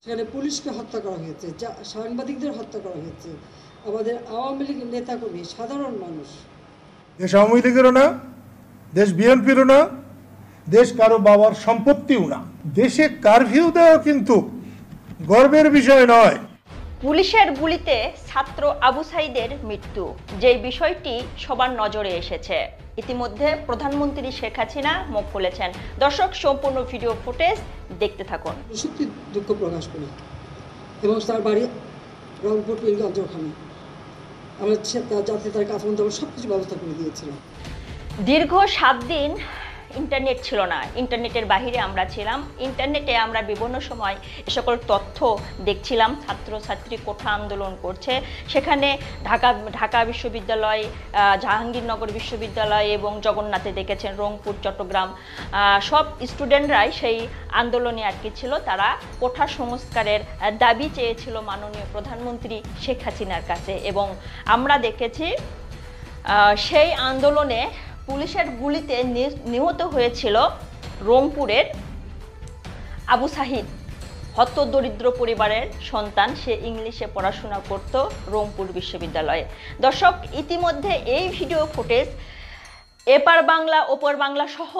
সেখানে পুলিশকে হত্যা করা হয়েছে, সাংবাদিকদের হত্যা করা হয়েছে, আমাদের আওয়ামী লীগ নেতাকর্মী, সাধারণ মানুষ। দেশ আওয়ামী লীগেরও না, দেশ বিএনপিরও না, দেশ কারো বাবার সম্পত্তিও না। দেশে কারফিউ দেওয়া কিন্তু গর্বের বিষয় নয়। পুলিশের গুলিতে ছাত্র আবু সাইদের মৃত্যু, যেই বিষয়টি সবার নজরে এসেছে। ইতিমধ্যে প্রধানমন্ত্রী শেখ হাসিনা মুখ খুলেছেন। দর্শক, সম্পূর্ণ ভিডিও ফুটেজ দেখতে থাকুন। সত্যি দুঃখ প্রকাশ করি এবং তার বাড়ি রংপুর পীরগঞ্জ, ওখানে আমরা যাতে তার কাছে সব কিছু ব্যবস্থা করে দিয়েছিলাম। দীর্ঘ 7 দিন ইন্টারনেট ছিল না, ইন্টারনেটের বাহিরে আমরা ছিলাম। ইন্টারনেটে আমরা বিভিন্ন সময় এ সকল তথ্য দেখছিলাম। ছাত্রছাত্রী কোঠা আন্দোলন করছে, সেখানে ঢাকা বিশ্ববিদ্যালয়, জাহাঙ্গীরনগর বিশ্ববিদ্যালয় এবং জগন্নাথে দেখেছেন, রংপুর, চট্টগ্রাম, সব স্টুডেন্টরাই সেই আন্দোলনে আটকে ছিল। তারা কোঠা সংস্কারের দাবি চেয়েছিল মাননীয় প্রধানমন্ত্রী শেখ হাসিনার কাছে। এবং আমরা দেখেছি সেই আন্দোলনে পুলিশের গুলিতে নিহত হয়েছিল রংপুরের আবু সাহিদ, হতদরিদ্র পরিবারের সন্তান। সে ইংলিশে পড়াশোনা করত রংপুর বিশ্ববিদ্যালয়ে। দর্শক, ইতিমধ্যে এই ভিডিও ফুটেজ এপার বাংলা ওপার বাংলা সহ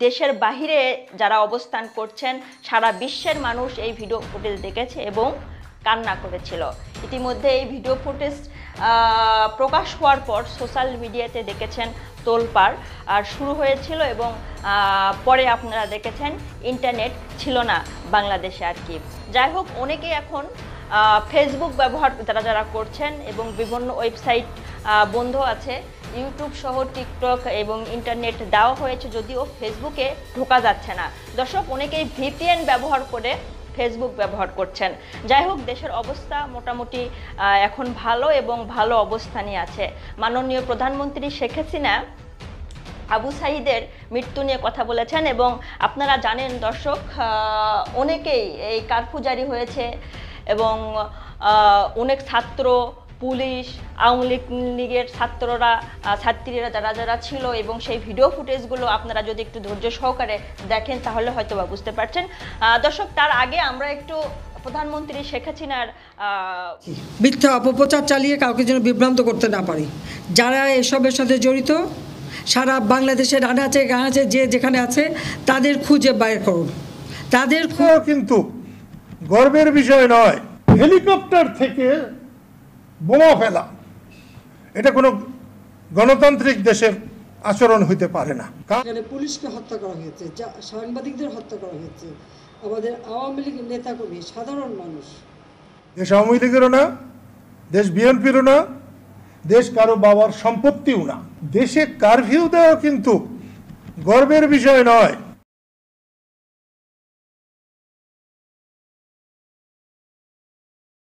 দেশের বাহিরে যারা অবস্থান করছেন, সারা বিশ্বের মানুষ এই ভিডিও ফুটেজ দেখেছে এবং কান্না করেছিল। ইতিমধ্যে এই ভিডিও ফুটেজ প্রকাশ হওয়ার পর সোশ্যাল মিডিয়াতে দেখেছেন তোলপাড় আর শুরু হয়েছিল এবং পরে আপনারা দেখেছেন ইন্টারনেট ছিল না বাংলাদেশে আর কি। যাই হোক, অনেকেই এখন ফেসবুক ব্যবহার যারা করছেন এবং বিভিন্ন ওয়েবসাইট বন্ধ আছে, ইউটিউব সহ টিকটক এবং ইন্টারনেট দেওয়া হয়েছে, যদিও ফেসবুকে ঢোকা যাচ্ছে না। দর্শক, অনেকেই ভিপিএন ব্যবহার করে ফেসবুক ব্যবহার করছেন। যাই হোক, দেশের অবস্থা মোটামুটি এখন ভালো এবং ভালো অবস্থানে আছে। মাননীয় প্রধানমন্ত্রী শেখ হাসিনা আবু সাইদের মৃত্যু নিয়ে কথা বলেছেন এবং আপনারা জানেন দর্শক, অনেকেই এই কারফিউ জারি হয়েছে এবং অনেক ছাত্র, পুলিশ, আওয়ামী লীগের ছাত্রীরা যারা ছিল এবং সেই ভিডিও ফুটেজগুলো আপনারা যদি একটু ধৈর্য সহকারে দেখেন তাহলে হয়তো বা বুঝতে পারছেন। দর্শক, তার আগে আমরা একটু প্রধানমন্ত্রী শেখ হাসিনার মিথ্যা অপপ্রচার চালিয়ে কাউকে যেন বিভ্রান্ত করতে না পারি। যারা এসবের সাথে জড়িত সারা বাংলাদেশের আনাচে যে যেখানে আছে তাদের খুঁজে বাইর করুন। তাদের কিন্তু গর্বের বিষয় নয়। হেলিকপ্টার থেকে বোমা ফেলা, এটা কোনো গণতান্ত্রিক দেশের আচরণ হইতে পারে না। এখানে পুলিশকে হত্যা করা হয়েছে, সাংবাদিকদের হত্যা করা হয়েছে, আমাদের আওয়ামী লীগ নেতাকর্মী, সাধারণ মানুষ। দেশ আওয়ামী লীগেরও না, দেশ বিএনপিরও না, দেশ কারো বাবার সম্পত্তিও না। দেশে কারফিউ দেওয়া কিন্তু গর্বের বিষয় নয়।